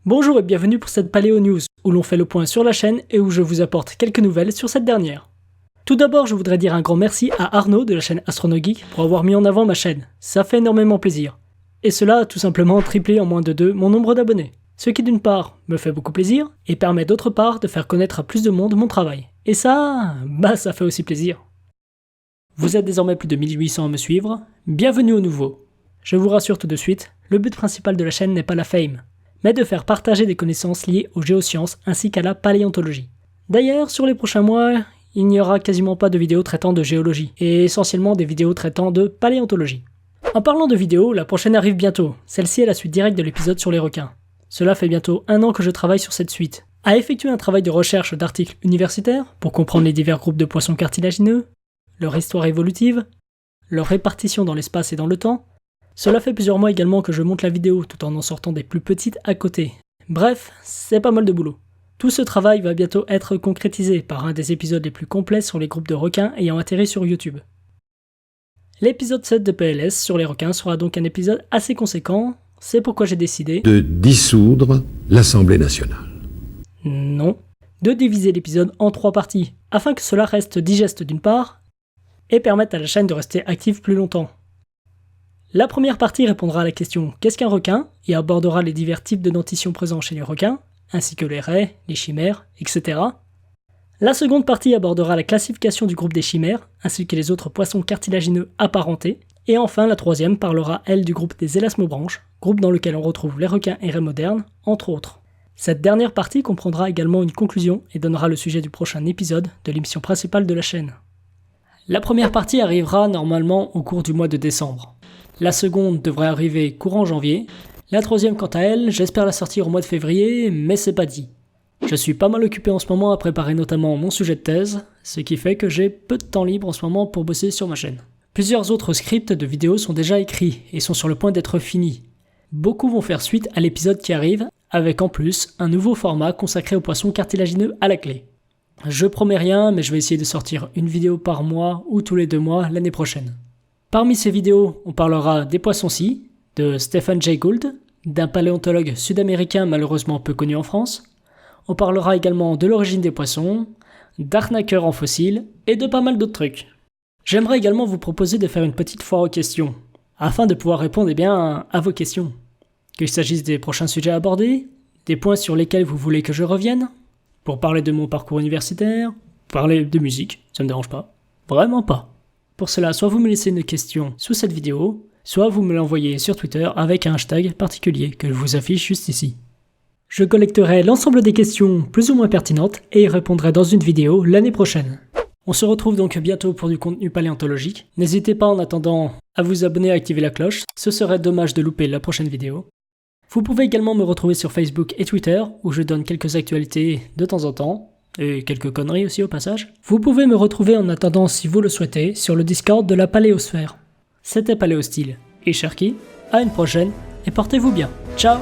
Bonjour et bienvenue pour cette Paléo News, où l'on fait le point sur la chaîne et où je vous apporte quelques nouvelles sur cette dernière. Tout d'abord, je voudrais dire un grand merci à Arnaud de la chaîne AstronoGeek pour avoir mis en avant ma chaîne, ça fait énormément plaisir. Et cela a tout simplement triplé en moins de 2 mon nombre d'abonnés. Ce qui d'une part me fait beaucoup plaisir, et permet d'autre part de faire connaître à plus de monde mon travail. Et ça fait aussi plaisir. Vous êtes désormais plus de 1800 à me suivre, bienvenue aux nouveaux. Je vous rassure tout de suite, le but principal de la chaîne n'est pas la fame, mais de faire partager des connaissances liées aux géosciences ainsi qu'à la paléontologie. D'ailleurs, sur les prochains mois, il n'y aura quasiment pas de vidéos traitant de géologie, et essentiellement des vidéos traitant de paléontologie. En parlant de vidéos, la prochaine arrive bientôt, celle-ci est la suite directe de l'épisode sur les requins. Cela fait bientôt 1 an que je travaille sur cette suite, à effectuer un travail de recherche d'articles universitaires pour comprendre les divers groupes de poissons cartilagineux, leur histoire évolutive, leur répartition dans l'espace et dans le temps. Cela fait plusieurs mois également que je monte la vidéo tout en sortant des plus petites à côté. Bref, c'est pas mal de boulot. Tout ce travail va bientôt être concrétisé par un des épisodes les plus complets sur les groupes de requins ayant atterri sur YouTube. L'épisode 7 de PLS sur les requins sera donc un épisode assez conséquent, c'est pourquoi j'ai décidé de dissoudre l'Assemblée nationale. Non, de diviser l'épisode en 3 parties, afin que cela reste digeste d'une part, et permette à la chaîne de rester active plus longtemps. La première partie répondra à la question « Qu'est-ce qu'un requin ?», et abordera les divers types de dentition présents chez les requins, ainsi que les raies, les chimères, etc. La seconde partie abordera la classification du groupe des chimères, ainsi que les autres poissons cartilagineux apparentés. Et enfin, la troisième parlera, elle, du groupe des élasmobranches, groupe dans lequel on retrouve les requins et raies modernes, entre autres. Cette dernière partie comprendra également une conclusion et donnera le sujet du prochain épisode de l'émission principale de la chaîne. La première partie arrivera normalement au cours du mois de décembre. La seconde devrait arriver courant janvier. La troisième, quant à elle, j'espère la sortir au mois de février, mais c'est pas dit. Je suis pas mal occupé en ce moment à préparer notamment mon sujet de thèse, ce qui fait que j'ai peu de temps libre en ce moment pour bosser sur ma chaîne. Plusieurs autres scripts de vidéos sont déjà écrits et sont sur le point d'être finis. Beaucoup vont faire suite à l'épisode qui arrive, avec en plus un nouveau format consacré aux poissons cartilagineux à la clé. Je promets rien, mais je vais essayer de sortir une vidéo par mois ou tous les 2 mois l'année prochaine. Parmi ces vidéos, on parlera des poissons-ci, de Stephen Jay Gould, d'un paléontologue sud-américain malheureusement peu connu en France. On parlera également de l'origine des poissons, d'arnaqueurs en fossiles et de pas mal d'autres trucs. J'aimerais également vous proposer de faire une petite foire aux questions, afin de pouvoir répondre à vos questions. Qu'il s'agisse des prochains sujets abordés, des points sur lesquels vous voulez que je revienne, pour parler de mon parcours universitaire, parler de musique, ça me dérange pas, vraiment pas. Pour cela, soit vous me laissez une question sous cette vidéo, soit vous me l'envoyez sur Twitter avec un hashtag particulier que je vous affiche juste ici. Je collecterai l'ensemble des questions plus ou moins pertinentes et y répondrai dans une vidéo l'année prochaine. On se retrouve donc bientôt pour du contenu paléontologique. N'hésitez pas en attendant à vous abonner et à activer la cloche, ce serait dommage de louper la prochaine vidéo. Vous pouvez également me retrouver sur Facebook et Twitter, où je donne quelques actualités de temps en temps, et quelques conneries aussi au passage. Vous pouvez me retrouver en attendant, si vous le souhaitez, sur le Discord de la Paléosphère. C'était Paléostyle et Cherki, à une prochaine, et portez-vous bien. Ciao!